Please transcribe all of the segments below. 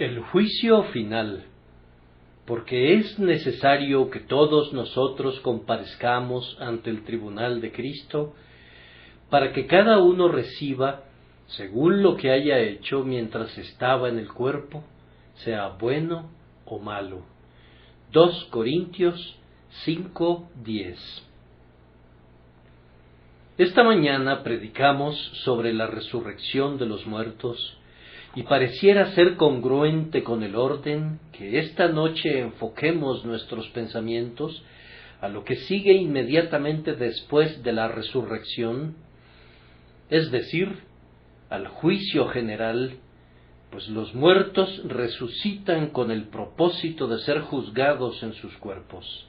El juicio final. Porque es necesario que todos nosotros comparezcamos ante el tribunal de Cristo, para que cada uno reciba, según lo que haya hecho mientras estaba en el cuerpo, sea bueno o malo. 2 Corintios 5:10. Esta mañana predicamos sobre la resurrección de los muertos, y pareciera ser congruente con el orden que esta noche enfoquemos nuestros pensamientos a lo que sigue inmediatamente después de la resurrección, es decir, al juicio general, pues los muertos resucitan con el propósito de ser juzgados en sus cuerpos.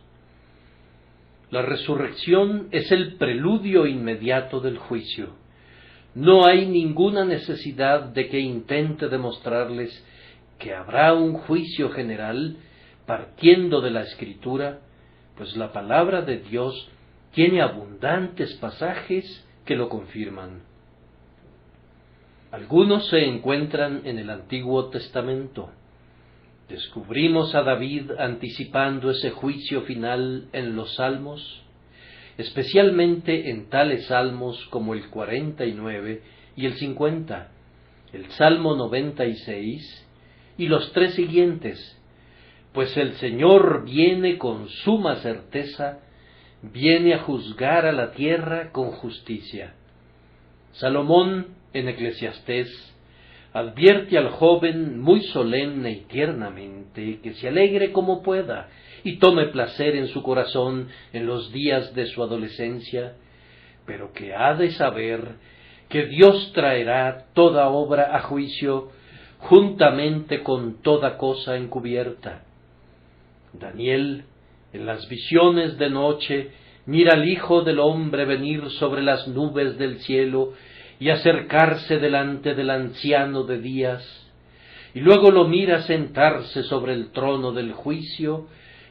La resurrección es el preludio inmediato del juicio. No hay ninguna necesidad de que intente demostrarles que habrá un juicio general partiendo de la Escritura, pues la palabra de Dios tiene abundantes pasajes que lo confirman. Algunos se encuentran en el Antiguo Testamento. Descubrimos a David anticipando ese juicio final en los Salmos, especialmente en tales salmos como el 49 y el 50, el Salmo 96 y los 3 siguientes, pues el Señor viene con suma certeza, viene a juzgar a la tierra con justicia. Salomón, en Eclesiastés, advierte al joven muy solemne y tiernamente que se alegre como pueda y tome placer en su corazón en los días de su adolescencia, pero que ha de saber que Dios traerá toda obra a juicio juntamente con toda cosa encubierta. Daniel, en las visiones de noche, mira al Hijo del Hombre venir sobre las nubes del cielo y acercarse delante del Anciano de días, y luego lo mira sentarse sobre el trono del juicio,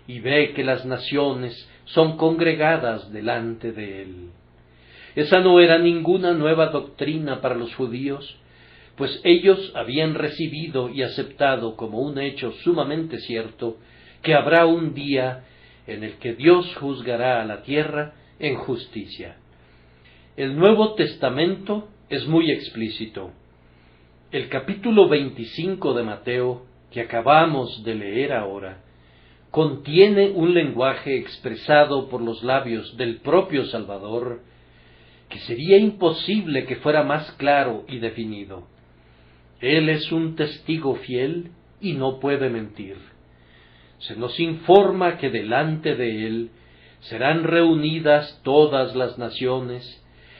y ve que las naciones son congregadas delante de él. Esa no era ninguna nueva doctrina para los judíos, pues ellos habían recibido y aceptado como un hecho sumamente cierto que habrá un día en el que Dios juzgará a la tierra en justicia. El Nuevo Testamento es muy explícito. El capítulo 25 de Mateo, que acabamos de leer ahora, contiene un lenguaje expresado por los labios del propio Salvador, que sería imposible que fuera más claro y definido. Él es un testigo fiel y no puede mentir. Se nos informa que delante de él serán reunidas todas las naciones,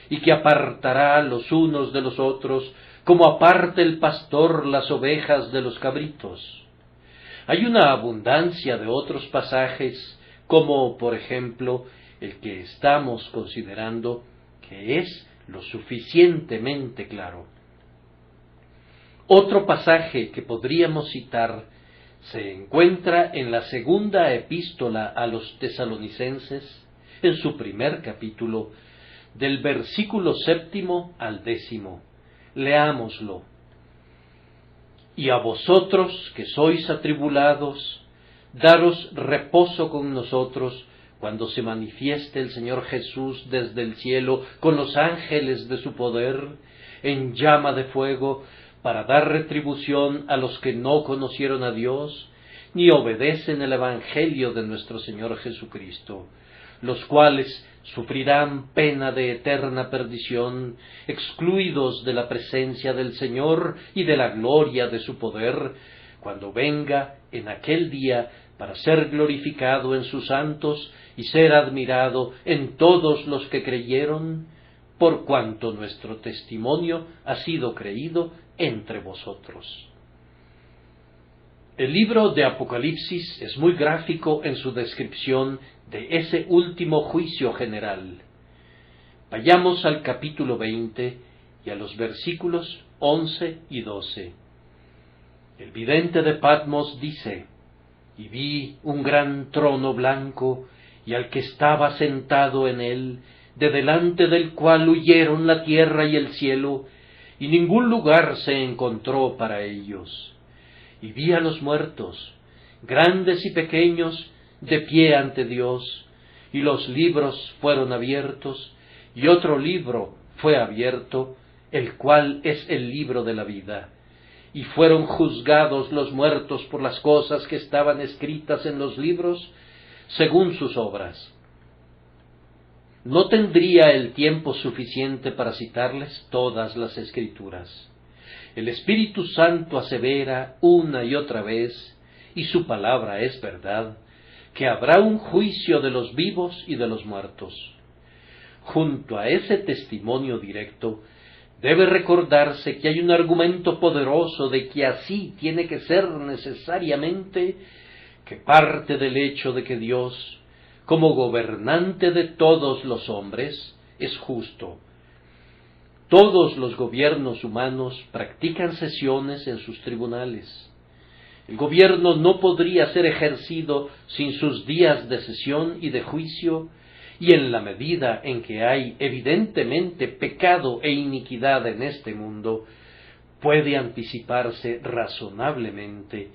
y que apartará los unos de los otros, como aparta el pastor las ovejas de los cabritos. Hay una abundancia de otros pasajes, como por ejemplo el que estamos considerando, que es lo suficientemente claro. Otro pasaje que podríamos citar se encuentra en la segunda epístola a los tesalonicenses, en su primer capítulo, del versículo 7 al 10. Leámoslo. Y a vosotros que sois atribulados, daros reposo con nosotros, cuando se manifieste el Señor Jesús desde el cielo con los ángeles de su poder, en llama de fuego, para dar retribución a los que no conocieron a Dios, ni obedecen el Evangelio de nuestro Señor Jesucristo, los cuales sufrirán pena de eterna perdición, excluidos de la presencia del Señor y de la gloria de su poder, cuando venga en aquel día para ser glorificado en sus santos y ser admirado en todos los que creyeron, por cuanto nuestro testimonio ha sido creído entre vosotros. El libro de Apocalipsis es muy gráfico en su descripción de ese último juicio general. Vayamos al capítulo 20 y a los versículos 11 y 12. El vidente de Patmos dice: Y vi un gran trono blanco, y al que estaba sentado en él, de delante del cual huyeron la tierra y el cielo, y ningún lugar se encontró para ellos. y vi a los muertos, grandes y pequeños, de pie ante Dios, y los libros fueron abiertos, y otro libro fue abierto, el cual es el libro de la vida. Y fueron juzgados los muertos por las cosas que estaban escritas en los libros, según sus obras. No tendría el tiempo suficiente para citarles todas las Escrituras. El Espíritu Santo asevera una y otra vez, y su palabra es verdad, que habrá un juicio de los vivos y de los muertos. Junto a ese testimonio directo, debe recordarse que hay un argumento poderoso de que así tiene que ser necesariamente, que parte del hecho de que Dios, como gobernante de todos los hombres, es justo. Todos los gobiernos humanos practican sesiones en sus tribunales. El gobierno no podría ser ejercido sin sus días de sesión y de juicio, y en la medida en que hay evidentemente pecado e iniquidad en este mundo, puede anticiparse razonablemente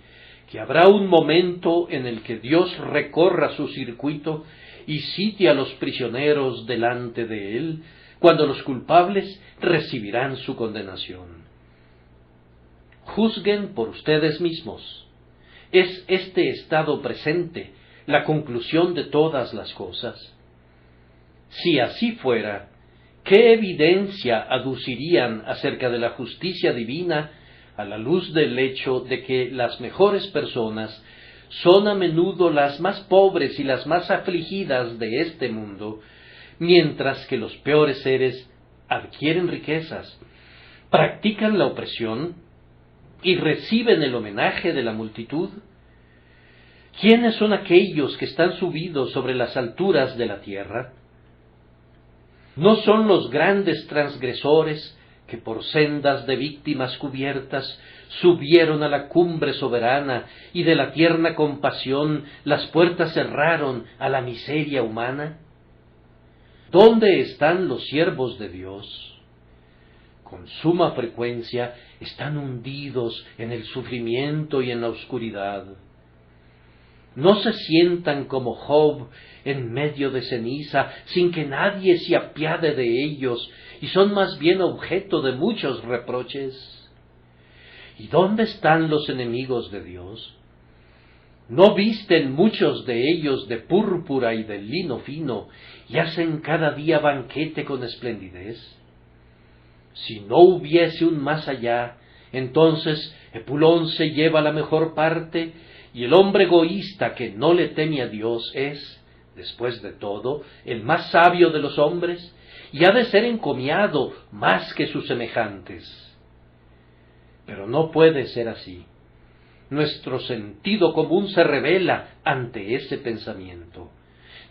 que habrá un momento en el que Dios recorra su circuito y cite a los prisioneros delante de él, cuando los culpables recibirán su condenación. Juzguen por ustedes mismos. ¿Es este estado presente la conclusión de todas las cosas? Si así fuera, ¿qué evidencia aducirían acerca de la justicia divina a la luz del hecho de que las mejores personas son a menudo las más pobres y las más afligidas de este mundo, mientras que los peores seres adquieren riquezas, practican la opresión y reciben el homenaje de la multitud? ¿Quiénes son aquellos que están subidos sobre las alturas de la tierra? ¿No son los grandes transgresores que por sendas de víctimas cubiertas subieron a la cumbre soberana y de la tierna compasión las puertas cerraron a la miseria humana? ¿Dónde están los siervos de Dios? Con suma frecuencia están hundidos en el sufrimiento y en la oscuridad. No se sientan como Job en medio de ceniza, sin que nadie se apiade de ellos, y son más bien objeto de muchos reproches. ¿Y dónde están los enemigos de Dios? ¿No visten muchos de ellos de púrpura y de lino fino, y hacen cada día banquete con esplendidez? Si no hubiese un más allá, entonces Epulón se lleva la mejor parte, y el hombre egoísta que no le teme a Dios es, después de todo, el más sabio de los hombres, y ha de ser encomiado más que sus semejantes. Pero no puede ser así. Nuestro sentido común se revela ante ese pensamiento.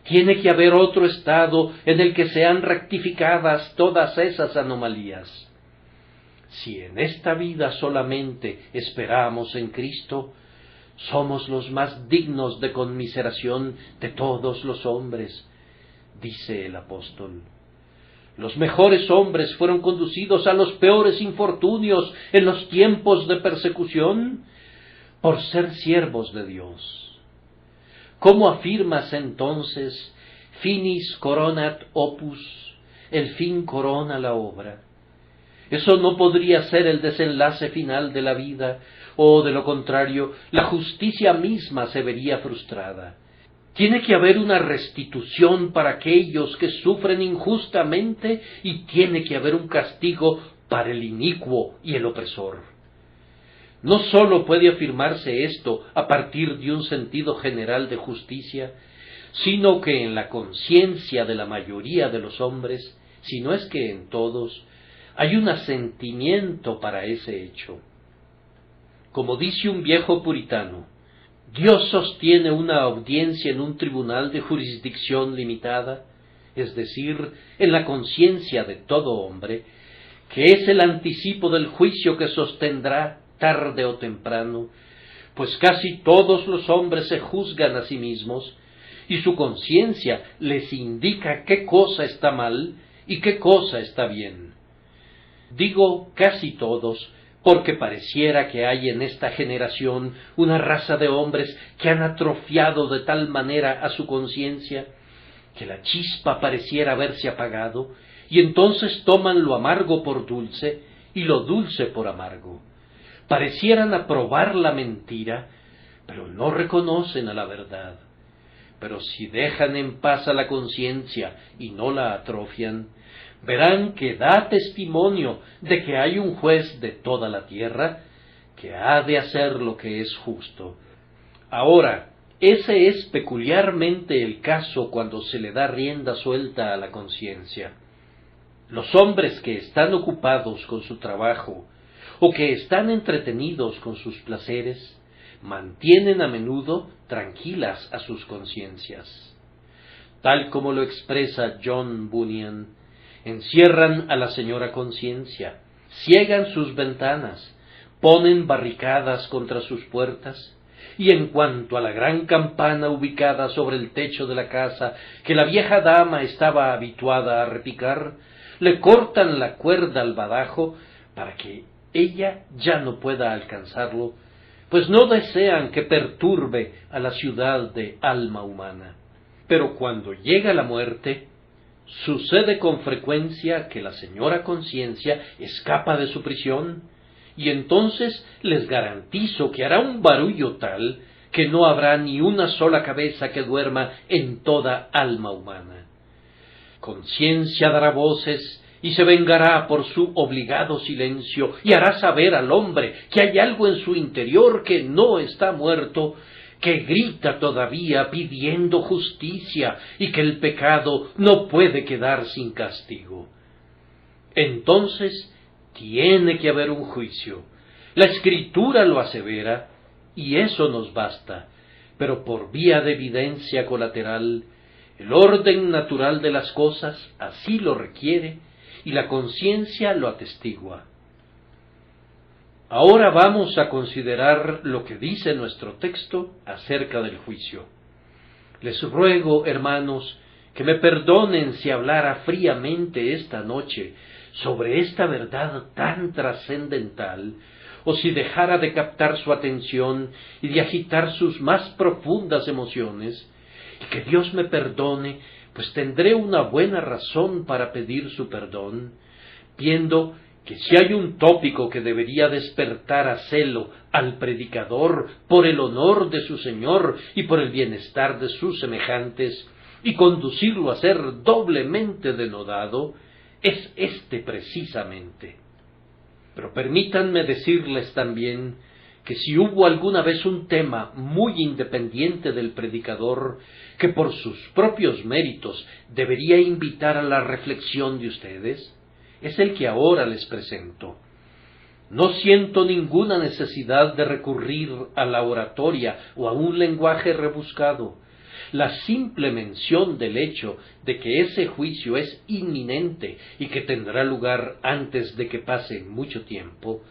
Tiene que haber otro estado en el que sean rectificadas todas esas anomalías. Si en esta vida solamente esperamos en Cristo, somos los más dignos de conmiseración de todos los hombres, dice el apóstol. Los mejores hombres fueron conducidos a los peores infortunios en los tiempos de persecución por ser siervos de Dios. ¿Cómo afirmas entonces, finis coronat opus, el fin corona la obra? Eso no podría ser el desenlace final de la vida, o de lo contrario, la justicia misma se vería frustrada. Tiene que haber una restitución para aquellos que sufren injustamente, y tiene que haber un castigo para el inicuo y el opresor. No sólo puede afirmarse esto a partir de un sentido general de justicia, sino que en la conciencia de la mayoría de los hombres, si no es que en todos, hay un asentimiento para ese hecho. Como dice un viejo puritano, Dios sostiene una audiencia en un tribunal de jurisdicción limitada, es decir, en la conciencia de todo hombre, que es el anticipo del juicio que sostendrá tarde o temprano, pues casi todos los hombres se juzgan a sí mismos, y su conciencia les indica qué cosa está mal y qué cosa está bien. Digo casi todos, porque pareciera que hay en esta generación una raza de hombres que han atrofiado de tal manera a su conciencia que la chispa pareciera haberse apagado, y entonces toman lo amargo por dulce y lo dulce por amargo. Parecieran aprobar la mentira, pero no reconocen a la verdad. Pero si dejan en paz a la conciencia y no la atrofian, verán que da testimonio de que hay un juez de toda la tierra que ha de hacer lo que es justo. Ahora, ese es peculiarmente el caso cuando se le da rienda suelta a la conciencia. Los hombres que están ocupados con su trabajo o que están entretenidos con sus placeres mantienen a menudo tranquilas a sus conciencias. Tal como lo expresa John Bunyan, encierran a la señora conciencia, ciegan sus ventanas, ponen barricadas contra sus puertas, y en cuanto a la gran campana ubicada sobre el techo de la casa que la vieja dama estaba habituada a repicar, le cortan la cuerda al badajo para que ella ya no pueda alcanzarlo, pues no desean que perturbe a la ciudad de alma humana. Pero cuando llega la muerte, sucede con frecuencia que la señora conciencia escapa de su prisión, y entonces les garantizo que hará un barullo tal que no habrá ni una sola cabeza que duerma en toda alma humana. Conciencia dará voces y se vengará por su obligado silencio, y hará saber al hombre que hay algo en su interior que no está muerto, que grita todavía pidiendo justicia, y que el pecado no puede quedar sin castigo. Entonces tiene que haber un juicio. La Escritura lo asevera, y eso nos basta, pero por vía de evidencia colateral, el orden natural de las cosas así lo requiere, y la conciencia lo atestigua. Ahora vamos a considerar lo que dice nuestro texto acerca del juicio. Les ruego, hermanos, que me perdonen si hablara fríamente esta noche sobre esta verdad tan trascendental, o si dejara de captar su atención y de agitar sus más profundas emociones, y que Dios me perdone, pues tendré una buena razón para pedir su perdón, viendo que si hay un tópico que debería despertar a celo al predicador por el honor de su Señor y por el bienestar de sus semejantes, y conducirlo a ser doblemente denodado, es este precisamente. Pero permítanme decirles también que si hubo alguna vez un tema muy independiente del predicador que por sus propios méritos debería invitar a la reflexión de ustedes, es el que ahora les presento. No siento ninguna necesidad de recurrir a la oratoria o a un lenguaje rebuscado. La simple mención del hecho de que ese juicio es inminente y que tendrá lugar antes de que pase mucho tiempo,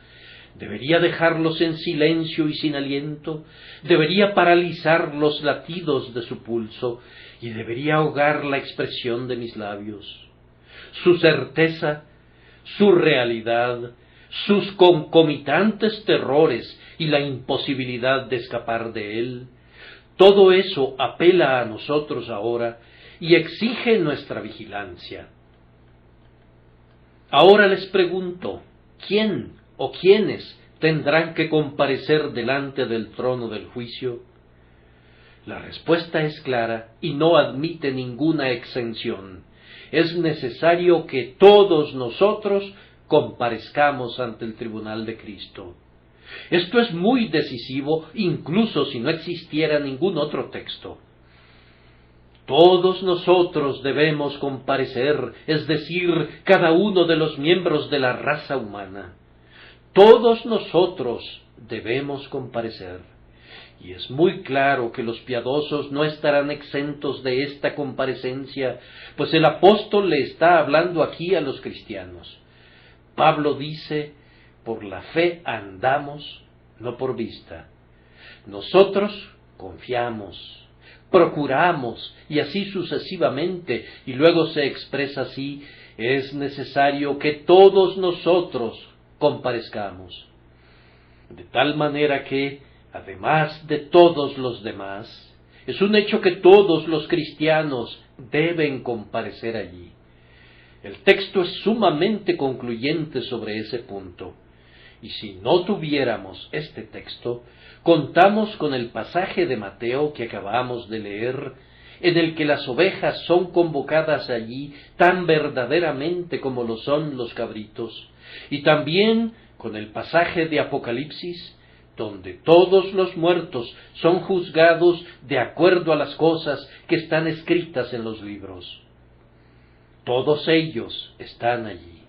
debería dejarlos en silencio y sin aliento, debería paralizar los latidos de su pulso y debería ahogar la expresión de mis labios. Su certeza, su realidad, sus concomitantes terrores y la imposibilidad de escapar de él, todo eso apela a nosotros ahora y exige nuestra vigilancia. Ahora les pregunto, ¿quién o quiénes tendrán que comparecer delante del trono del juicio? La respuesta es clara y no admite ninguna exención. Es necesario que todos nosotros comparezcamos ante el tribunal de Cristo. Esto es muy decisivo, incluso si no existiera ningún otro texto. Todos nosotros debemos comparecer, es decir, cada uno de los miembros de la raza humana. Todos nosotros debemos comparecer. Y es muy claro que los piadosos no estarán exentos de esta comparecencia, pues el apóstol le está hablando aquí a los cristianos. Pablo dice, por la fe andamos, no por vista. Nosotros confiamos, procuramos, y así sucesivamente, y luego se expresa así, es necesario que todos nosotros comparezcamos. de tal manera que, además de todos los demás, es un hecho que todos los cristianos deben comparecer allí. El texto es sumamente concluyente sobre ese punto, y si no tuviéramos este texto, contamos con el pasaje de Mateo que acabamos de leer, en el que las ovejas son convocadas allí tan verdaderamente como lo son los cabritos, y también con el pasaje de Apocalipsis, donde todos los muertos son juzgados de acuerdo a las cosas que están escritas en los libros. Todos ellos están allí.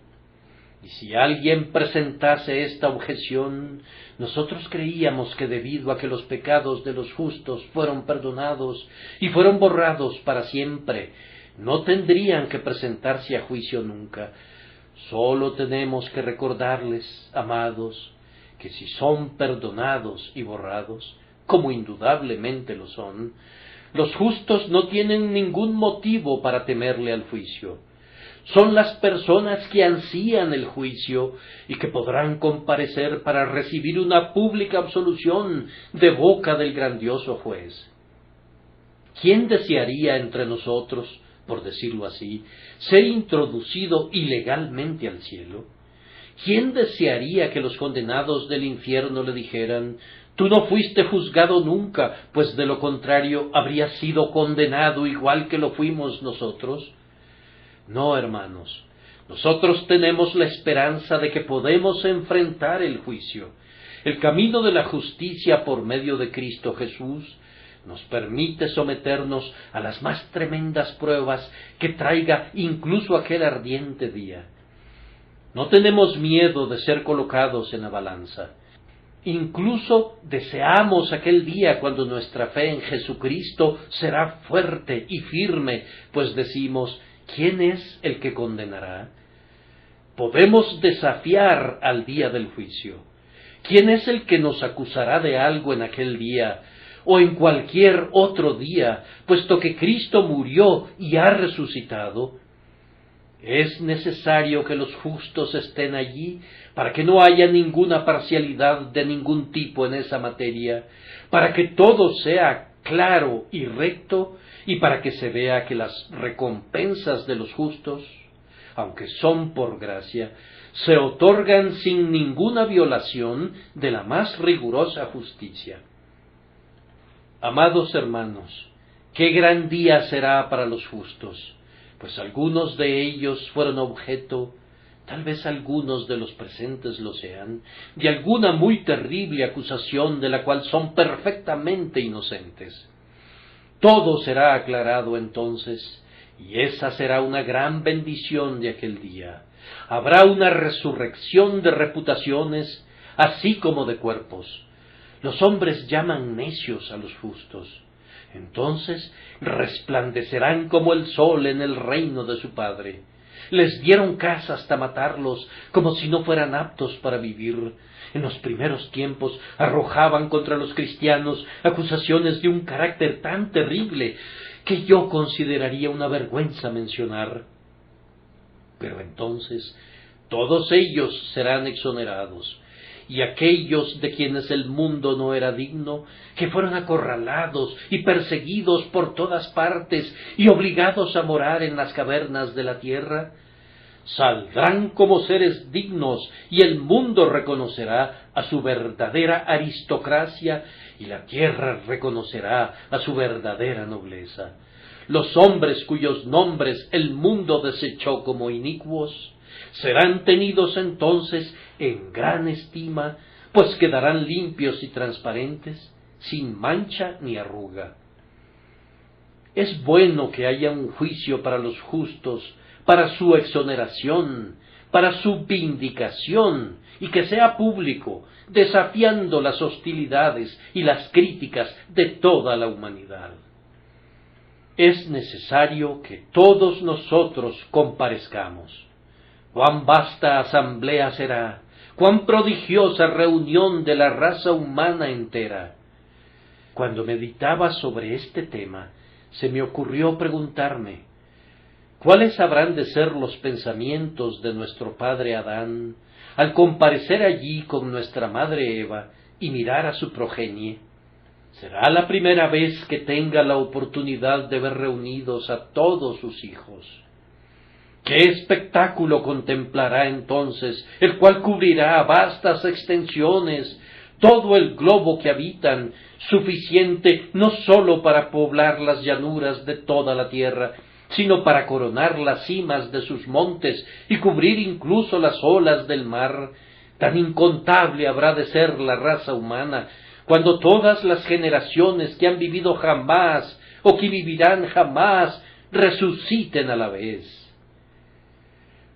Y si alguien presentase esta objeción, nosotros creíamos que debido a que los pecados de los justos fueron perdonados y fueron borrados para siempre, no tendrían que presentarse a juicio nunca. Solo tenemos que recordarles, amados, que si son perdonados y borrados, como indudablemente lo son, los justos no tienen ningún motivo para temerle al juicio. Son las personas que ansían el juicio y que podrán comparecer para recibir una pública absolución de boca del grandioso juez. ¿Quién desearía entre nosotros, por decirlo así, ser introducido ilegalmente al cielo? ¿Quién desearía que los condenados del infierno le dijeran: tú no fuiste juzgado nunca, pues de lo contrario habrías sido condenado igual que lo fuimos nosotros? No, hermanos, nosotros tenemos la esperanza de que podemos enfrentar el juicio. El camino de la justicia por medio de Cristo Jesús nos permite someternos a las más tremendas pruebas que traiga incluso aquel ardiente día. No tenemos miedo de ser colocados en la balanza. Incluso deseamos aquel día cuando nuestra fe en Jesucristo será fuerte y firme, pues decimos: ¿quién es el que condenará? Podemos desafiar al día del juicio. ¿Quién es el que nos acusará de algo en aquel día o en cualquier otro día, puesto que Cristo murió y ha resucitado? Es necesario que los justos estén allí para que no haya ninguna parcialidad de ningún tipo en esa materia, para que todo sea claro y recto, y para que se vea que las recompensas de los justos, aunque son por gracia, se otorgan sin ninguna violación de la más rigurosa justicia. Amados hermanos, qué gran día será para los justos, pues algunos de ellos fueron objeto, tal vez algunos de los presentes lo sean, de alguna muy terrible acusación de la cual son perfectamente inocentes. Todo será aclarado entonces, y esa será una gran bendición de aquel día. Habrá una resurrección de reputaciones, así como de cuerpos. Los hombres llaman necios a los justos. Entonces resplandecerán como el sol en el reino de su Padre. Les dieron caza hasta matarlos, como si no fueran aptos para vivir. En los primeros tiempos arrojaban contra los cristianos acusaciones de un carácter tan terrible que yo consideraría una vergüenza mencionar. Pero entonces todos ellos serán exonerados, y aquellos de quienes el mundo no era digno, que fueron acorralados y perseguidos por todas partes y obligados a morar en las cavernas de la tierra, saldrán como seres dignos, y el mundo reconocerá a su verdadera aristocracia, y la tierra reconocerá a su verdadera nobleza. Los hombres cuyos nombres el mundo desechó como inicuos, serán tenidos entonces en gran estima, pues quedarán limpios y transparentes, sin mancha ni arruga. Es bueno que haya un juicio para los justos, para su exoneración, para su vindicación, y que sea público, desafiando las hostilidades y las críticas de toda la humanidad. Es necesario que todos nosotros comparezcamos. Cuán vasta asamblea será, cuán prodigiosa reunión de la raza humana entera. Cuando meditaba sobre este tema, se me ocurrió preguntarme: ¿cuáles habrán de ser los pensamientos de nuestro padre Adán al comparecer allí con nuestra madre Eva y mirar a su progenie. Será la primera vez que tenga la oportunidad de ver reunidos a todos sus hijos. ¡Qué espectáculo contemplará entonces, el cual cubrirá vastas extensiones, todo el globo que habitan, suficiente no sólo para poblar las llanuras de toda la tierra, sino para coronar las cimas de sus montes y cubrir incluso las olas del mar? Tan incontable habrá de ser la raza humana, cuando todas las generaciones que han vivido jamás o que vivirán jamás resuciten a la vez.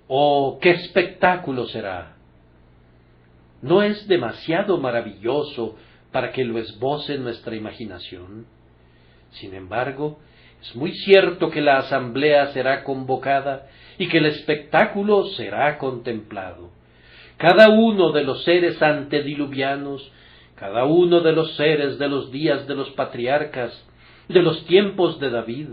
¡Oh, qué espectáculo será! ¿No es demasiado maravilloso para que lo esboce nuestra imaginación? Sin embargo, es muy cierto que la asamblea será convocada y que el espectáculo será contemplado. Cada uno de los seres antediluvianos, cada uno de los seres de los días de los patriarcas, de los tiempos de David,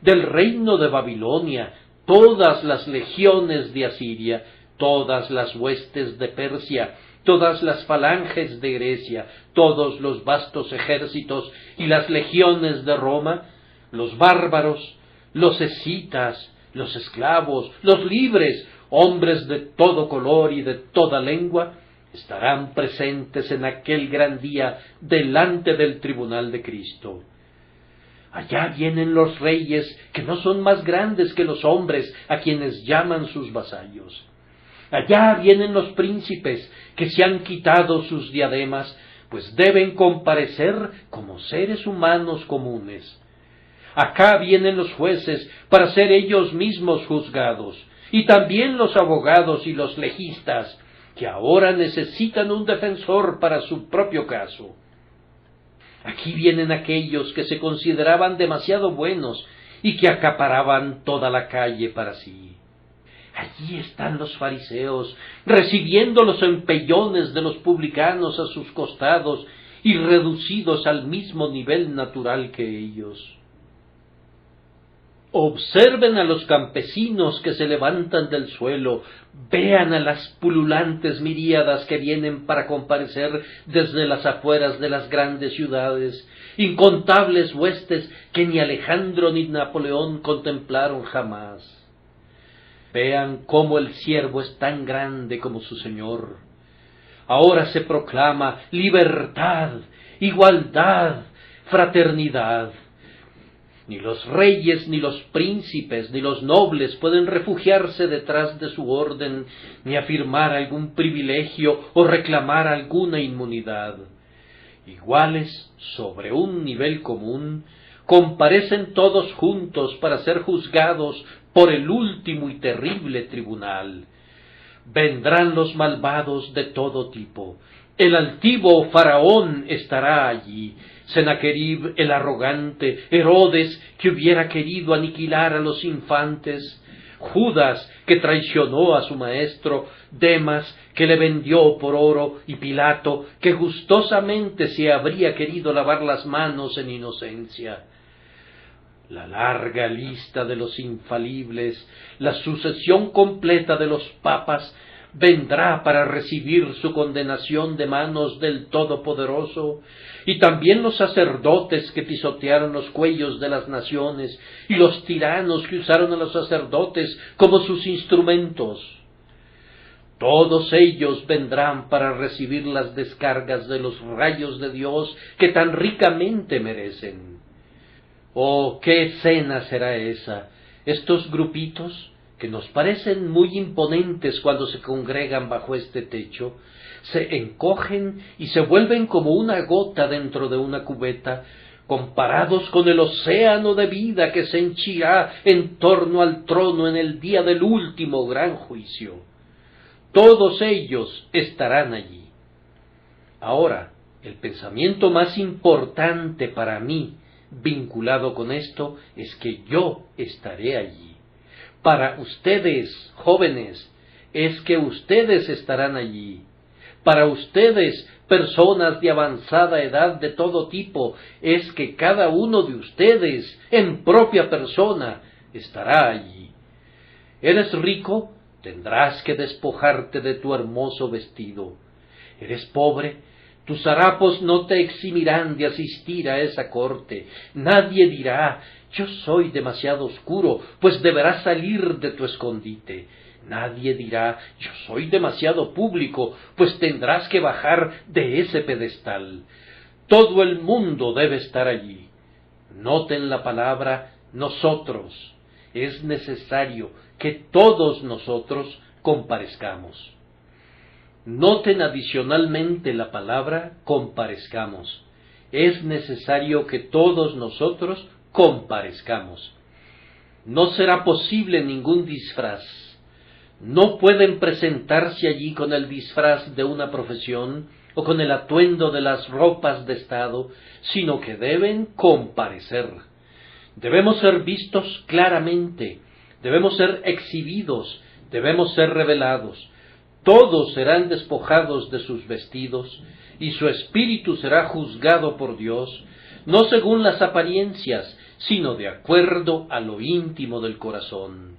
del reino de Babilonia, todas las legiones de Asiria, todas las huestes de Persia, todas las falanges de Grecia, todos los vastos ejércitos y las legiones de Roma, los bárbaros, los escitas, los esclavos, los libres, hombres de todo color y de toda lengua, estarán presentes en aquel gran día delante del tribunal de Cristo. Allá vienen los reyes que no son más grandes que los hombres a quienes llaman sus vasallos. Allá vienen los príncipes que se han quitado sus diademas, pues deben comparecer como seres humanos comunes. Acá vienen los jueces para ser ellos mismos juzgados, y también los abogados y los legistas, que ahora necesitan un defensor para su propio caso. Aquí vienen aquellos que se consideraban demasiado buenos y que acaparaban toda la calle para sí. Allí están los fariseos, recibiendo los empellones de los publicanos a sus costados y reducidos al mismo nivel natural que ellos. Observen a los campesinos que se levantan del suelo, vean a las pululantes miríadas que vienen para comparecer desde las afueras de las grandes ciudades, incontables huestes que ni Alejandro ni Napoleón contemplaron jamás. Vean cómo el siervo es tan grande como su señor. Ahora se proclama libertad, igualdad, fraternidad. Ni los reyes, ni los príncipes, ni los nobles pueden refugiarse detrás de su orden, ni afirmar algún privilegio o reclamar alguna inmunidad. Iguales, sobre un nivel común, comparecen todos juntos para ser juzgados por el último y terrible tribunal. Vendrán los malvados de todo tipo. El altivo faraón estará allí, Sennacherib el arrogante, Herodes que hubiera querido aniquilar a los infantes, Judas que traicionó a su maestro, Demas que le vendió por oro y Pilato que gustosamente se habría querido lavar las manos en inocencia. La larga lista de los infalibles, la sucesión completa de los papas, vendrá para recibir su condenación de manos del Todopoderoso, y también los sacerdotes que pisotearon los cuellos de las naciones, y los tiranos que usaron a los sacerdotes como sus instrumentos. Todos ellos vendrán para recibir las descargas de los rayos de Dios que tan ricamente merecen. ¡Oh, qué escena será esa! Estos grupitos, que nos parecen muy imponentes cuando se congregan bajo este techo, se encogen y se vuelven como una gota dentro de una cubeta, comparados con el océano de vida que se henchirá en torno al trono en el día del último gran juicio. Todos ellos estarán allí. Ahora, el pensamiento más importante para mí, vinculado con esto, es que yo estaré allí. Para ustedes, jóvenes, es que ustedes estarán allí. Para ustedes, personas de avanzada edad de todo tipo, es que cada uno de ustedes, en propia persona, estará allí. ¿Eres rico? tendrás que despojarte de tu hermoso vestido. ¿Eres pobre? Tus harapos no te eximirán de asistir a esa corte. Nadie dirá, yo soy demasiado oscuro, pues deberás salir de tu escondite. Nadie dirá, yo soy demasiado público, pues tendrás que bajar de ese pedestal. Todo el mundo debe estar allí. Noten la palabra nosotros. Es necesario que todos nosotros comparezcamos. Noten adicionalmente la palabra comparezcamos. Es necesario que todos nosotros comparezcamos. No será posible ningún disfraz. No pueden presentarse allí con el disfraz de una profesión o con el atuendo de las ropas de estado, sino que deben comparecer. Debemos ser vistos claramente, debemos ser exhibidos, debemos ser revelados. Todos serán despojados de sus vestidos, y su espíritu será juzgado por Dios, no según las apariencias, sino de acuerdo a lo íntimo del corazón.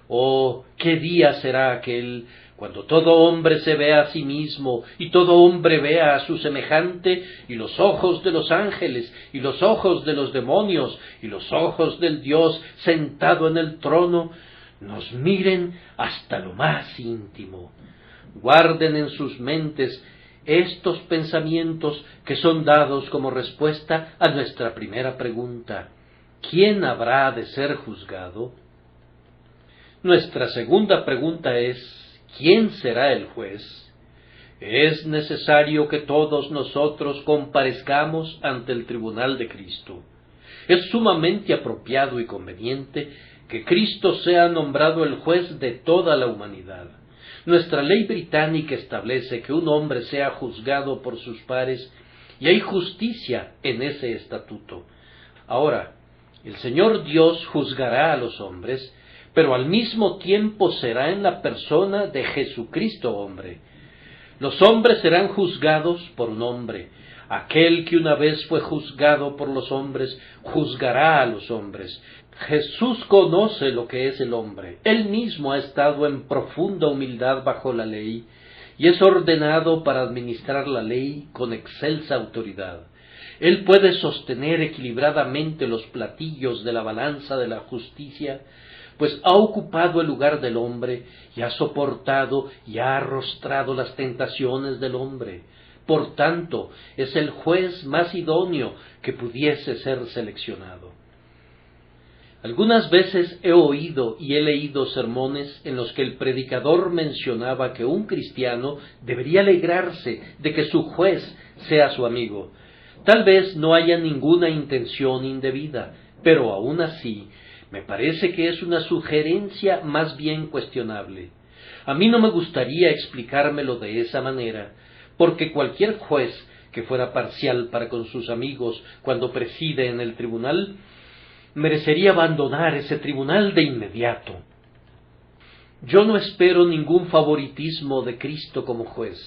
Oh, qué día será aquel, cuando todo hombre se vea a sí mismo, y todo hombre vea a su semejante, y los ojos de los ángeles, y los ojos de los demonios, y los ojos del Dios sentado en el trono, nos miren hasta lo más íntimo. Guarden en sus mentes estos pensamientos que son dados como respuesta a nuestra primera pregunta: ¿quién habrá de ser juzgado? Nuestra segunda pregunta es: ¿quién será el juez? Es necesario que todos nosotros comparezcamos ante el tribunal de Cristo. Es sumamente apropiado y conveniente que Cristo sea nombrado el juez de toda la humanidad. Nuestra ley británica establece que un hombre sea juzgado por sus pares, y hay justicia en ese estatuto. Ahora, el Señor Dios juzgará a los hombres, pero al mismo tiempo será en la persona de Jesucristo hombre. Los hombres serán juzgados por un hombre. Aquel que una vez fue juzgado por los hombres, juzgará a los hombres. Jesús conoce lo que es el hombre. Él mismo ha estado en profunda humildad bajo la ley, y es ordenado para administrar la ley con excelsa autoridad. Él puede sostener equilibradamente los platillos de la balanza de la justicia, pues ha ocupado el lugar del hombre y ha soportado y ha arrostrado las tentaciones del hombre. Por tanto, es el juez más idóneo que pudiese ser seleccionado. Algunas veces he oído y he leído sermones en los que el predicador mencionaba que un cristiano debería alegrarse de que su juez sea su amigo. Tal vez no haya ninguna intención indebida, pero aún así me parece que es una sugerencia más bien cuestionable. A mí no me gustaría explicármelo de esa manera, porque cualquier juez que fuera parcial para con sus amigos cuando preside en el tribunal, merecería abandonar ese tribunal de inmediato. Yo no espero ningún favoritismo de Cristo como juez.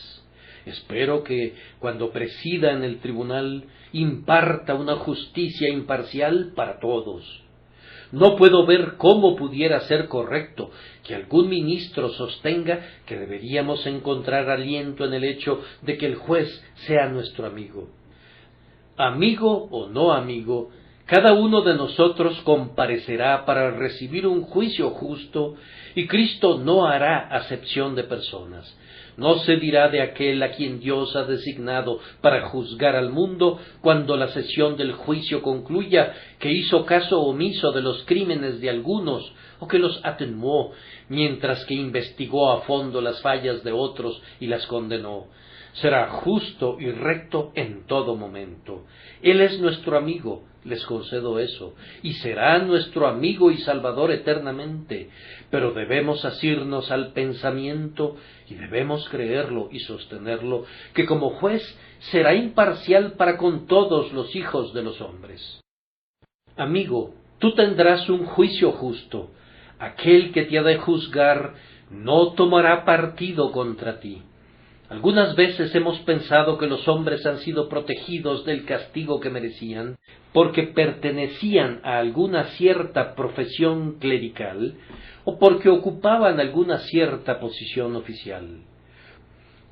Espero que, cuando presida en el tribunal, imparta una justicia imparcial para todos. No puedo ver cómo pudiera ser correcto que algún ministro sostenga que deberíamos encontrar aliento en el hecho de que el juez sea nuestro amigo. Amigo o no amigo, cada uno de nosotros comparecerá para recibir un juicio justo, y Cristo no hará acepción de personas. No se dirá de aquel a quien Dios ha designado para juzgar al mundo, cuando la sesión del juicio concluya, que hizo caso omiso de los crímenes de algunos, o que los atenuó, mientras que investigó a fondo las fallas de otros y las condenó. Será justo y recto en todo momento. Él es nuestro amigo, les concedo eso, y será nuestro amigo y salvador eternamente, pero debemos asirnos al pensamiento, y debemos creerlo y sostenerlo, que como juez será imparcial para con todos los hijos de los hombres. Amigo, tú tendrás un juicio justo. Aquel que te ha de juzgar no tomará partido contra ti. Algunas veces hemos pensado que los hombres han sido protegidos del castigo que merecían porque pertenecían a alguna cierta profesión clerical o porque ocupaban alguna cierta posición oficial.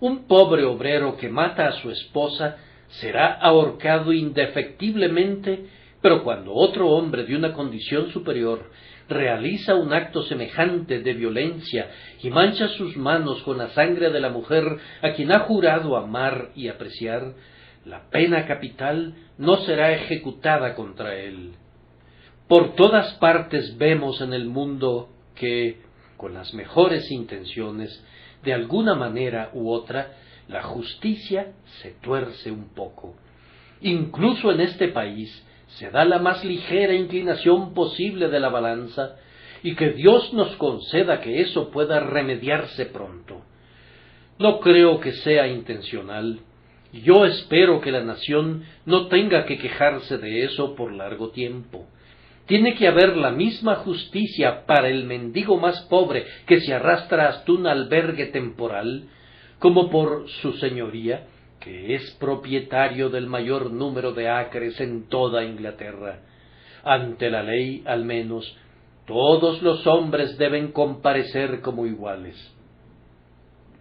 Un pobre obrero que mata a su esposa será ahorcado indefectiblemente, pero cuando otro hombre de una condición superior realiza un acto semejante de violencia y mancha sus manos con la sangre de la mujer a quien ha jurado amar y apreciar, la pena capital no será ejecutada contra él. Por todas partes vemos en el mundo que, con las mejores intenciones, de alguna manera u otra, la justicia se tuerce un poco. Incluso en este país se da la más ligera inclinación posible de la balanza, y que Dios nos conceda que eso pueda remediarse pronto. No creo que sea intencional, y yo espero que la nación no tenga que quejarse de eso por largo tiempo. Tiene que haber la misma justicia para el mendigo más pobre que se arrastra hasta un albergue temporal, como por su señoría, que es propietario del mayor número de acres en toda Inglaterra. Ante la ley, al menos, todos los hombres deben comparecer como iguales.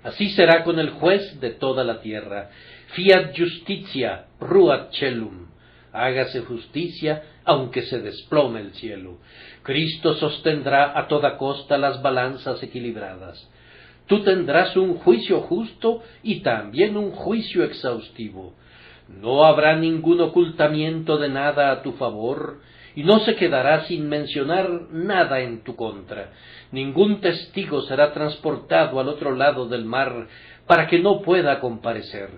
Así será con el juez de toda la tierra. Fiat justitia, ruat caelum. Hágase justicia, aunque se desplome el cielo. Cristo sostendrá a toda costa las balanzas equilibradas. Tú tendrás un juicio justo y también un juicio exhaustivo. No habrá ningún ocultamiento de nada a tu favor, y no se quedará sin mencionar nada en tu contra. Ningún testigo será transportado al otro lado del mar para que no pueda comparecer.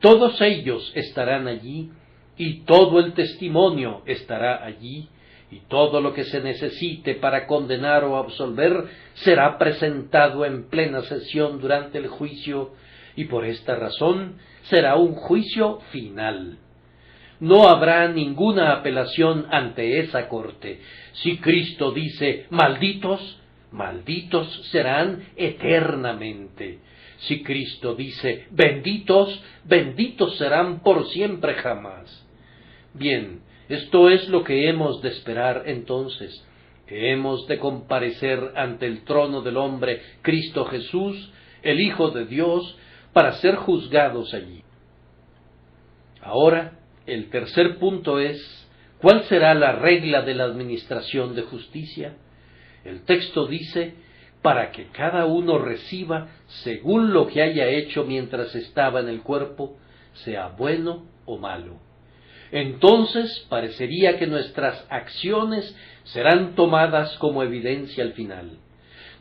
Todos ellos estarán allí, y todo el testimonio estará allí, y todo lo que se necesite para condenar o absolver será presentado en plena sesión durante el juicio, y por esta razón será un juicio final. No habrá ninguna apelación ante esa corte. Si Cristo dice malditos, malditos serán eternamente. Si Cristo dice benditos, benditos serán por siempre jamás. Bien, esto es lo que hemos de esperar entonces, que hemos de comparecer ante el trono del hombre Cristo Jesús, el Hijo de Dios, para ser juzgados allí. Ahora, el tercer punto es, ¿cuál será la regla de la administración de justicia? El texto dice, para que cada uno reciba según lo que haya hecho mientras estaba en el cuerpo, sea bueno o malo. Entonces parecería que nuestras acciones serán tomadas como evidencia al final.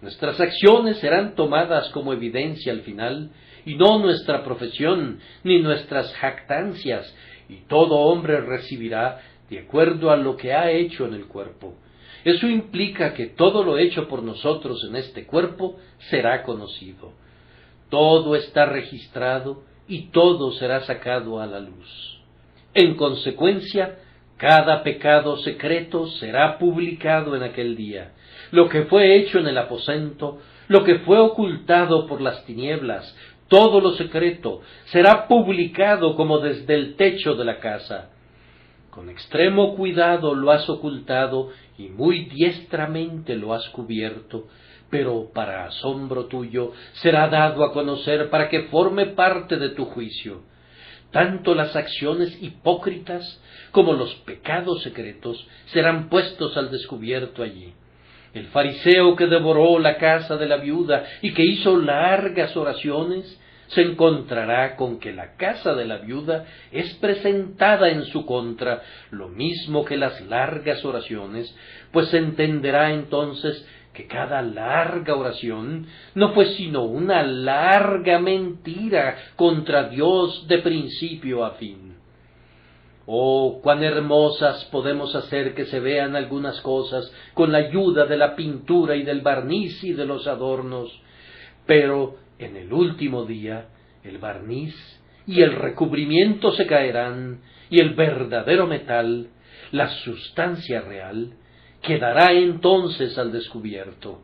Nuestras acciones serán tomadas como evidencia al final, y no nuestra profesión, ni nuestras jactancias, y todo hombre recibirá de acuerdo a lo que ha hecho en el cuerpo. Eso implica que todo lo hecho por nosotros en este cuerpo será conocido. Todo está registrado y todo será sacado a la luz. En consecuencia, cada pecado secreto será publicado en aquel día. Lo que fue hecho en el aposento, lo que fue ocultado por las tinieblas, todo lo secreto será publicado como desde el techo de la casa. Con extremo cuidado lo has ocultado y muy diestramente lo has cubierto, pero para asombro tuyo será dado a conocer para que forme parte de tu juicio. Tanto las acciones hipócritas como los pecados secretos serán puestos al descubierto allí. El fariseo que devoró la casa de la viuda y que hizo largas oraciones, se encontrará con que la casa de la viuda es presentada en su contra, lo mismo que las largas oraciones, pues entenderá entonces que cada larga oración no fue sino una larga mentira contra Dios de principio a fin. Oh, cuán hermosas podemos hacer que se vean algunas cosas con la ayuda de la pintura y del barniz y de los adornos, pero en el último día el barniz y el recubrimiento se caerán y el verdadero metal, la sustancia real, quedará entonces al descubierto.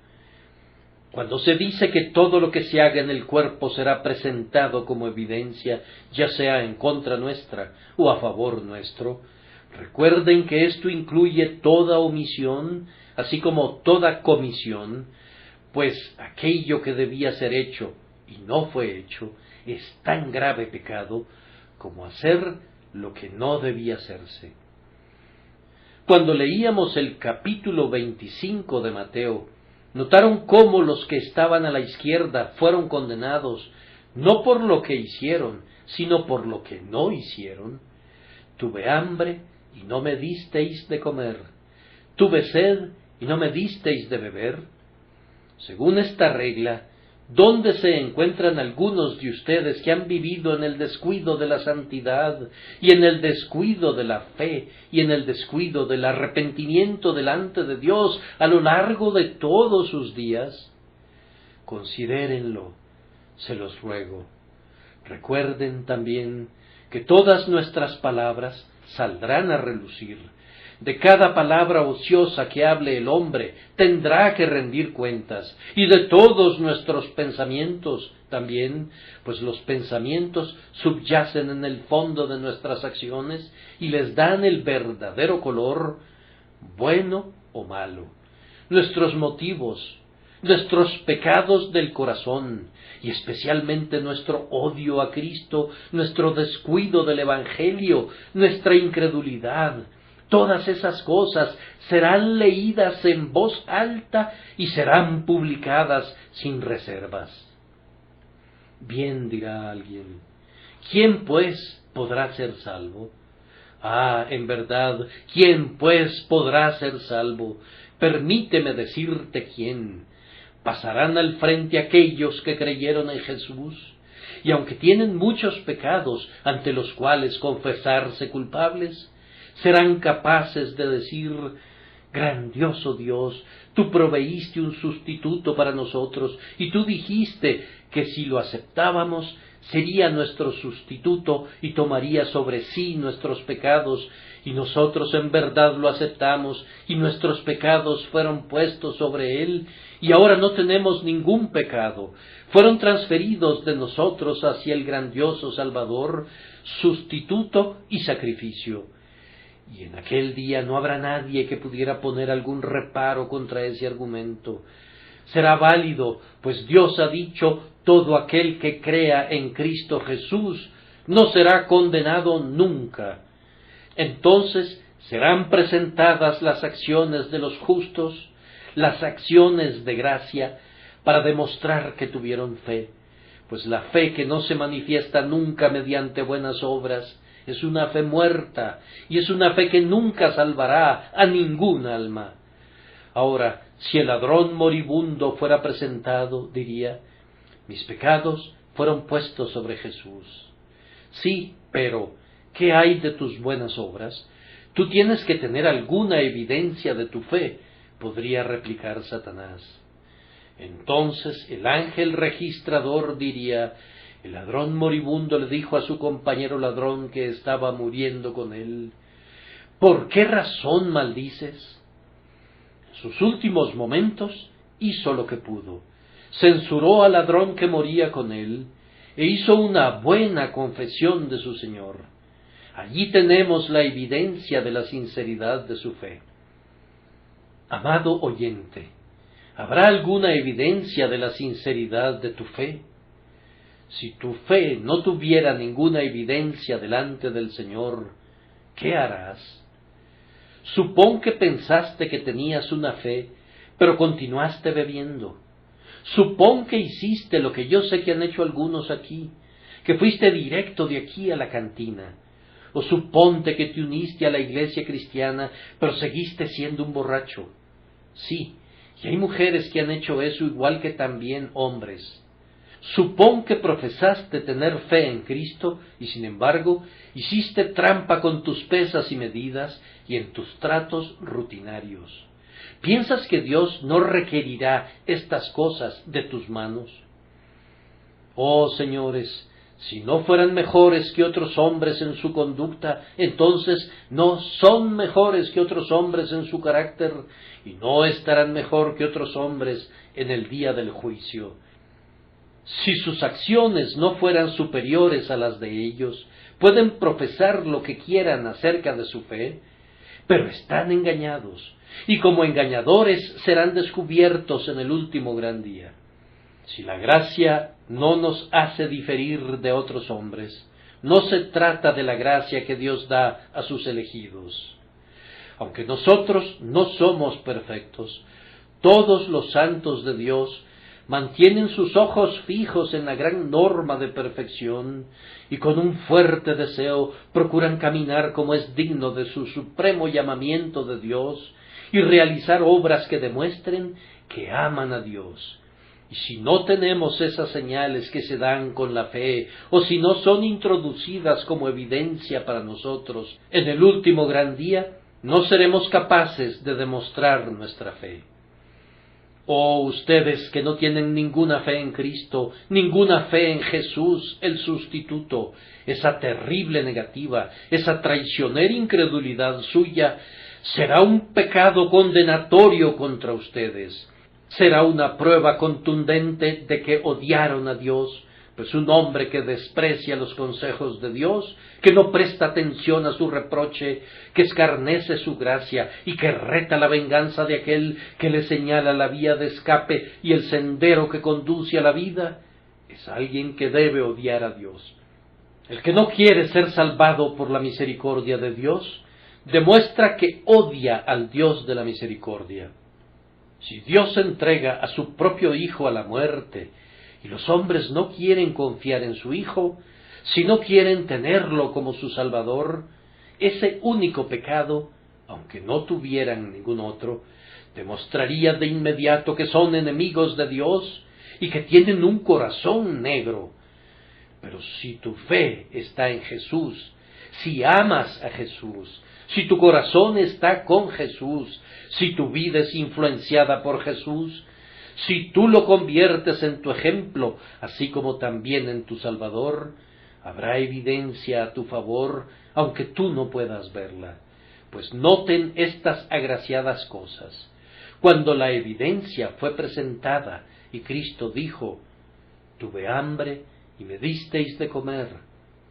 Cuando se dice que todo lo que se haga en el cuerpo será presentado como evidencia, ya sea en contra nuestra o a favor nuestro, recuerden que esto incluye toda omisión, así como toda comisión, pues aquello que debía ser hecho y no fue hecho es tan grave pecado como hacer lo que no debía hacerse. Cuando leíamos el capítulo 25 de Mateo, notaron cómo los que estaban a la izquierda fueron condenados, no por lo que hicieron, sino por lo que no hicieron. Tuve hambre y no me disteis de comer. Tuve sed y no me disteis de beber. Según esta regla, ¿dónde se encuentran algunos de ustedes que han vivido en el descuido de la santidad, y en el descuido de la fe, y en el descuido del arrepentimiento delante de Dios a lo largo de todos sus días? Considérenlo, se los ruego. Recuerden también que todas nuestras palabras saldrán a relucir. De cada palabra ociosa que hable el hombre tendrá que rendir cuentas, y de todos nuestros pensamientos también, pues los pensamientos subyacen en el fondo de nuestras acciones y les dan el verdadero color, bueno o malo. Nuestros motivos, nuestros pecados del corazón, y especialmente nuestro odio a Cristo, nuestro descuido del Evangelio, nuestra incredulidad, todas esas cosas serán leídas en voz alta y serán publicadas sin reservas. Bien, dirá alguien, ¿quién pues podrá ser salvo? En verdad, ¿quién pues podrá ser salvo? Permíteme decirte quién. Pasarán al frente aquellos que creyeron en Jesús, y aunque tienen muchos pecados ante los cuales confesarse culpables, serán capaces de decir: grandioso Dios, tú proveíste un sustituto para nosotros, y tú dijiste que si lo aceptábamos, sería nuestro sustituto y tomaría sobre sí nuestros pecados, y nosotros en verdad lo aceptamos, y nuestros pecados fueron puestos sobre él, y ahora no tenemos ningún pecado. Fueron transferidos de nosotros hacia el grandioso Salvador, sustituto y sacrificio. Y en aquel día no habrá nadie que pudiera poner algún reparo contra ese argumento. Será válido, pues Dios ha dicho: todo aquel que crea en Cristo Jesús no será condenado nunca. Entonces serán presentadas las acciones de los justos, las acciones de gracia, para demostrar que tuvieron fe, pues la fe que no se manifiesta nunca mediante buenas obras es una fe muerta, y es una fe que nunca salvará a ningún alma. Ahora, si el ladrón moribundo fuera presentado, diría: mis pecados fueron puestos sobre Jesús. Sí, pero ¿qué hay de tus buenas obras? Tú tienes que tener alguna evidencia de tu fe, podría replicar Satanás. Entonces el ángel registrador diría: el ladrón moribundo le dijo a su compañero ladrón que estaba muriendo con él: ¿por qué razón maldices? En sus últimos momentos hizo lo que pudo. Censuró al ladrón que moría con él e hizo una buena confesión de su Señor. Allí tenemos la evidencia de la sinceridad de su fe. Amado oyente, ¿habrá alguna evidencia de la sinceridad de tu fe? Si tu fe no tuviera ninguna evidencia delante del Señor, ¿qué harás? Supón que pensaste que tenías una fe, pero continuaste bebiendo. Supón que hiciste lo que yo sé que han hecho algunos aquí, que fuiste directo de aquí a la cantina. O suponte que te uniste a la iglesia cristiana, pero seguiste siendo un borracho. Sí, y hay mujeres que han hecho eso igual que también hombres. Supón que profesaste tener fe en Cristo y sin embargo hiciste trampa con tus pesas y medidas y en tus tratos rutinarios. ¿Piensas que Dios no requerirá estas cosas de tus manos? Oh, señores, Si no fueran mejores que otros hombres en su conducta, entonces no son mejores que otros hombres en su carácter, y no estarán mejor que otros hombres en el día del juicio. Si sus acciones no fueran superiores a las de ellos, pueden profesar lo que quieran acerca de su fe, pero están engañados, y como engañadores serán descubiertos en el último gran día. Si la gracia no nos hace diferir de otros hombres, no se trata de la gracia que Dios da a sus elegidos. Aunque nosotros no somos perfectos, todos los santos de Dios mantienen sus ojos fijos en la gran norma de perfección y con un fuerte deseo procuran caminar como es digno de su supremo llamamiento de Dios y realizar obras que demuestren que aman a Dios. Y si no tenemos esas señales que se dan con la fe, o si no son introducidas como evidencia para nosotros en el último gran día, no seremos capaces de demostrar nuestra fe. Oh, ustedes que no tienen ninguna fe en Cristo, ninguna fe en Jesús, el sustituto, esa terrible negativa, esa traicionera incredulidad suya, será un pecado condenatorio contra ustedes. Será una prueba contundente de que odiaron a Dios, pues un hombre que desprecia los consejos de Dios, que no presta atención a su reproche, que escarnece su gracia y que reta la venganza de aquel que le señala la vía de escape y el sendero que conduce a la vida, es alguien que debe odiar a Dios. El que no quiere ser salvado por la misericordia de Dios, demuestra que odia al Dios de la misericordia. Si Dios entrega a su propio Hijo a la muerte, y los hombres no quieren confiar en su Hijo, si no quieren tenerlo como su Salvador, ese único pecado, aunque no tuvieran ningún otro, demostraría de inmediato que son enemigos de Dios y que tienen un corazón negro. Pero si tu fe está en Jesús, si amas a Jesús, si tu corazón está con Jesús, si tu vida es influenciada por Jesús, si tú lo conviertes en tu ejemplo, así como también en tu Salvador, habrá evidencia a tu favor, aunque tú no puedas verla. Pues noten estas agraciadas cosas. Cuando la evidencia fue presentada y Cristo dijo: tuve hambre y me disteis de comer,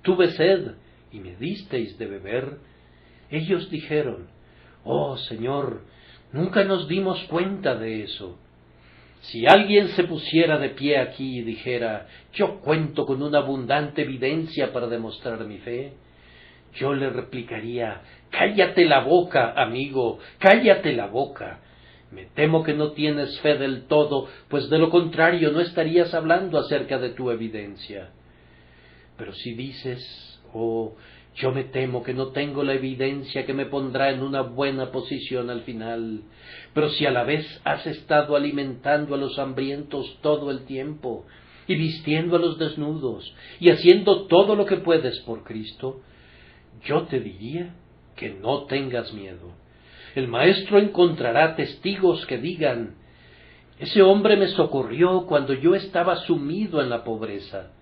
tuve sed y me disteis de beber, ellos dijeron: oh Señor, nunca nos dimos cuenta de eso. Si alguien se pusiera de pie aquí y dijera: yo cuento con una abundante evidencia para demostrar mi fe, yo le replicaría: cállate la boca, amigo, cállate la boca. Me temo que no tienes fe del todo, pues de lo contrario no estarías hablando acerca de tu evidencia. Pero si dices: oh, yo me temo que no tengo la evidencia que me pondrá en una buena posición al final, pero si a la vez has estado alimentando a los hambrientos todo el tiempo, y vistiendo a los desnudos, y haciendo todo lo que puedes por Cristo, yo te diría que no tengas miedo. El Maestro encontrará testigos que digan: ese hombre me socorrió cuando yo estaba sumido en la pobreza.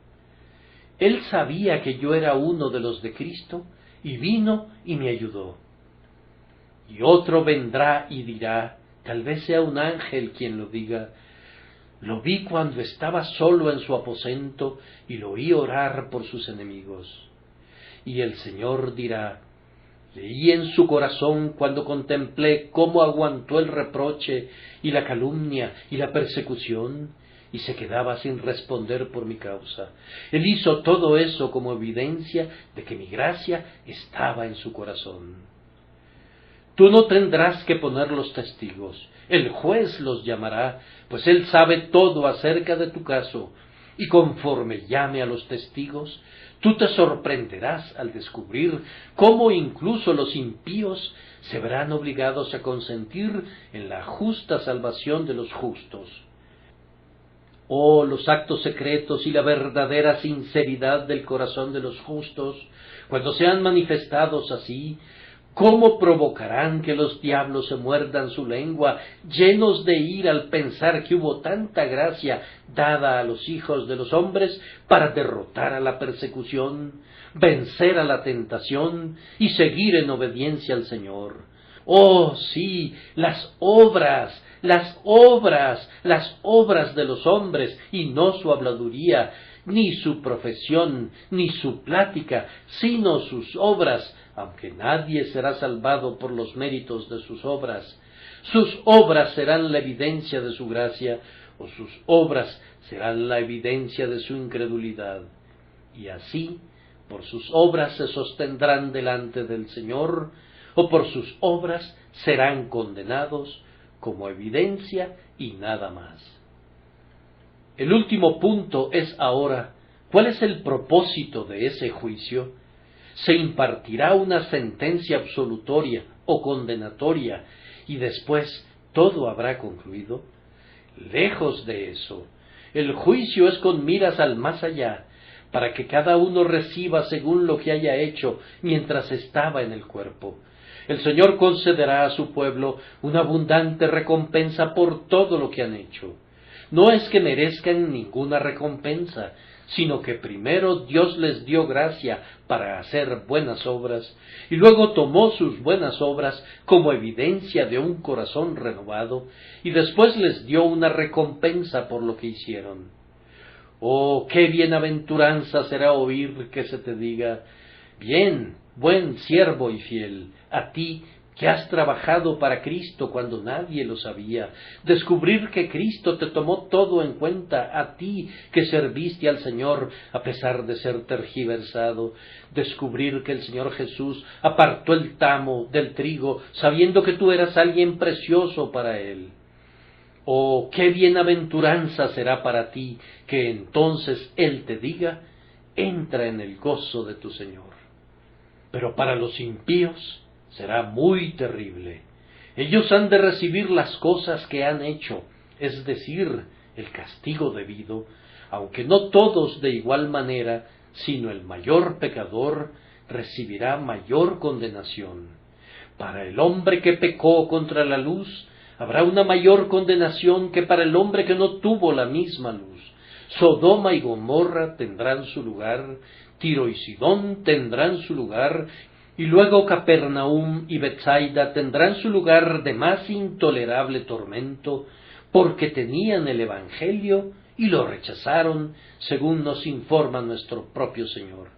Él sabía que yo era uno de los de Cristo, y vino y me ayudó. Y otro vendrá y dirá, tal vez sea un ángel quien lo diga: lo vi cuando estaba solo en su aposento, y lo oí orar por sus enemigos. Y el Señor dirá: leí en su corazón cuando contemplé cómo aguantó el reproche y la calumnia y la persecución, y se quedaba sin responder por mi causa. Él hizo todo eso como evidencia de que mi gracia estaba en su corazón. Tú no tendrás que poner los testigos, el juez los llamará, pues él sabe todo acerca de tu caso, y conforme llame a los testigos, tú te sorprenderás al descubrir cómo incluso los impíos se verán obligados a consentir en la justa salvación de los justos. Oh, los actos secretos y la verdadera sinceridad del corazón de los justos, cuando sean manifestados así, ¿Cómo provocarán que los diablos se muerdan su lengua, llenos de ira al pensar que hubo tanta gracia dada a los hijos de los hombres para derrotar a la persecución, vencer a la tentación y seguir en obediencia al Señor? Oh, sí, las obras de los hombres, y no su habladuría, ni su profesión, ni su plática, sino sus obras, aunque nadie será salvado por los méritos de sus obras. Sus obras serán la evidencia de su gracia, o sus obras serán la evidencia de su incredulidad. Y así, por sus obras se sostendrán delante del Señor, o por sus obras serán condenados como evidencia y nada más. El último punto es ahora, ¿cuál es el propósito de ese juicio? Se impartirá una sentencia absolutoria o condenatoria y después todo habrá concluido. Lejos de eso, el juicio es con miras al más allá, para que cada uno reciba según lo que haya hecho mientras estaba en el cuerpo. El Señor concederá a su pueblo una abundante recompensa por todo lo que han hecho. No es que merezcan ninguna recompensa, sino que primero Dios les dio gracia para hacer buenas obras, y luego tomó sus buenas obras como evidencia de un corazón renovado, y después les dio una recompensa por lo que hicieron. Oh, qué bienaventuranza será oír que se te diga: bien, buen siervo y fiel, a ti que has trabajado para Cristo cuando nadie lo sabía, descubrir que Cristo te tomó todo en cuenta, a ti que serviste al Señor a pesar de ser tergiversado, descubrir que el Señor Jesús apartó el tamo del trigo sabiendo que tú eras alguien precioso para Él. Oh, qué bienaventuranza será para ti que entonces Él te diga: entra en el gozo de tu Señor. Pero para los impíos será muy terrible. Ellos han de recibir las cosas que han hecho, es decir, el castigo debido, aunque no todos de igual manera, sino el mayor pecador recibirá mayor condenación. Para el hombre que pecó contra la luz, habrá una mayor condenación que para el hombre que no tuvo la misma luz. Sodoma y Gomorra tendrán su lugar, Tiro y Sidón tendrán su lugar, y luego Capernaum y Betsaida tendrán su lugar de más intolerable tormento, porque tenían el Evangelio y lo rechazaron, según nos informa nuestro propio Señor.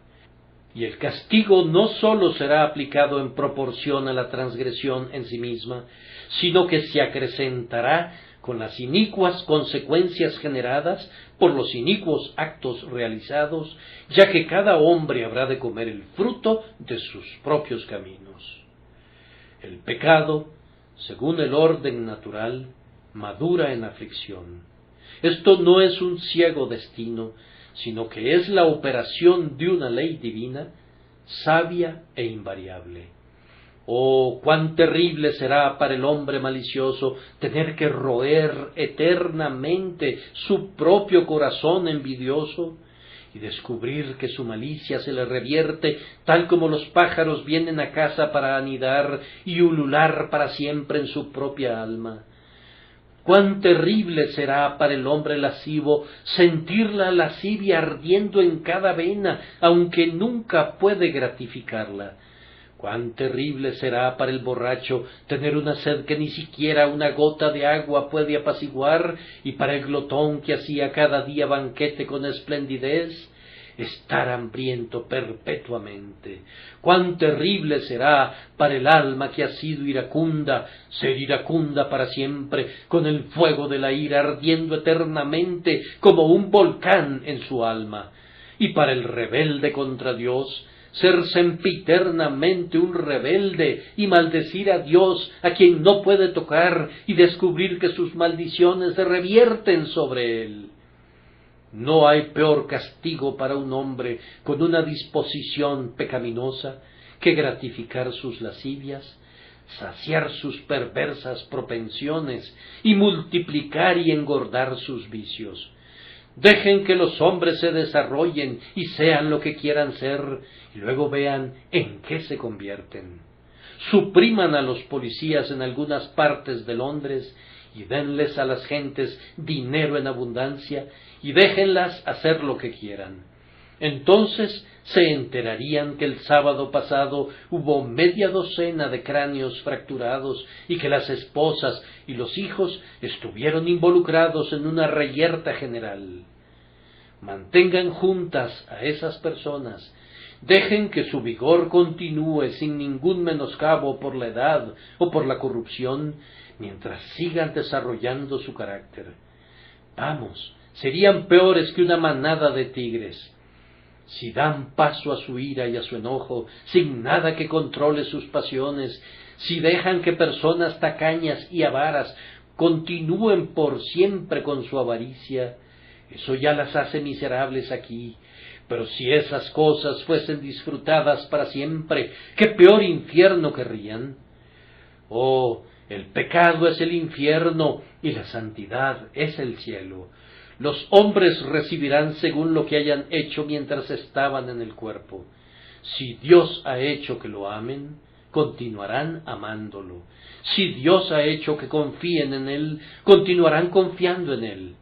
Y el castigo no sólo será aplicado en proporción a la transgresión en sí misma, sino que se acrecentará con las inicuas consecuencias generadas por los inicuos actos realizados, ya que cada hombre habrá de comer el fruto de sus propios caminos. El pecado, según el orden natural, madura en aflicción. Esto no es un ciego destino, sino que es la operación de una ley divina, sabia e invariable. Oh, cuán terrible será para el hombre malicioso tener que roer eternamente su propio corazón envidioso y descubrir que su malicia se le revierte tal como los pájaros vienen a casa para anidar y ulular para siempre en su propia alma. Cuán terrible será para el hombre lascivo sentir la lascivia ardiendo en cada vena, aunque nunca puede gratificarla. Cuán terrible será para el borracho tener una sed que ni siquiera una gota de agua puede apaciguar, y para el glotón que hacía cada día banquete con esplendidez, estar hambriento perpetuamente. Cuán terrible será para el alma que ha sido iracunda, ser iracunda para siempre, con el fuego de la ira ardiendo eternamente como un volcán en su alma. Y para el rebelde contra Dios, ser sempiternamente un rebelde y maldecir a Dios a quien no puede tocar y descubrir que sus maldiciones se revierten sobre él. No hay peor castigo para un hombre con una disposición pecaminosa que gratificar sus lascivias, saciar sus perversas propensiones y multiplicar y engordar sus vicios. Dejen que los hombres se desarrollen y sean lo que quieran ser, y luego vean en qué se convierten. supriman a los policías en algunas partes de Londres y denles a las gentes dinero en abundancia y déjenlas hacer lo que quieran. Entonces se enterarían que el sábado pasado hubo media docena de cráneos fracturados y que las esposas y los hijos estuvieron involucrados en una reyerta general. Mantengan juntas a esas personas, dejen que su vigor continúe sin ningún menoscabo por la edad o por la corrupción, mientras sigan desarrollando su carácter. Vamos, serían peores que una manada de tigres. Si dan paso a su ira y a su enojo, sin nada que controle sus pasiones, si dejan que personas tacañas y avaras continúen por siempre con su avaricia, eso ya las hace miserables aquí. Pero si esas cosas fuesen disfrutadas para siempre, ¿qué peor infierno querrían? Oh, el pecado es el infierno y la santidad es el cielo. Los hombres recibirán según lo que hayan hecho mientras estaban en el cuerpo. Si Dios ha hecho que lo amen, continuarán amándolo. Si Dios ha hecho que confíen en Él, continuarán confiando en Él.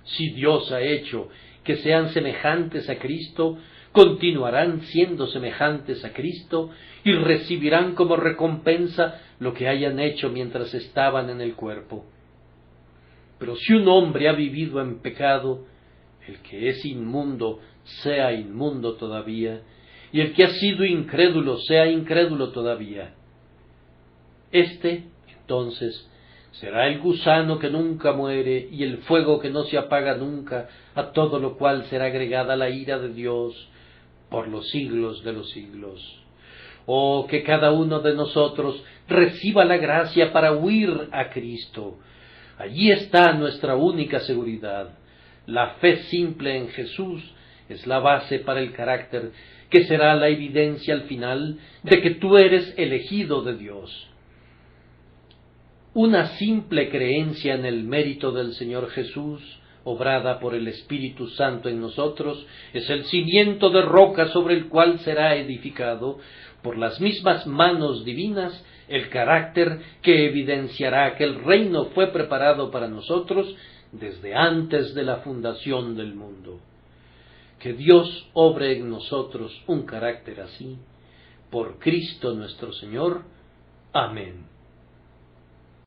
Si Dios ha hecho que sean semejantes a Cristo, continuarán siendo semejantes a Cristo y recibirán como recompensa lo que hayan hecho mientras estaban en el cuerpo. Pero si un hombre ha vivido en pecado, el que es inmundo sea inmundo todavía, y el que ha sido incrédulo sea incrédulo todavía. Este, entonces, será el gusano que nunca muere y el fuego que no se apaga nunca, a todo lo cual será agregada la ira de Dios por los siglos de los siglos. Oh, que cada uno de nosotros reciba la gracia para huir a Cristo. Allí está nuestra única seguridad. La fe simple en Jesús es la base para el carácter, que será la evidencia al final de que tú eres elegido de Dios. Una simple creencia en el mérito del Señor Jesús, obrada por el Espíritu Santo en nosotros, es el cimiento de roca sobre el cual será edificado, por las mismas manos divinas, el carácter que evidenciará que el reino fue preparado para nosotros desde antes de la fundación del mundo. Que Dios obre en nosotros un carácter así, por Cristo nuestro Señor. Amén.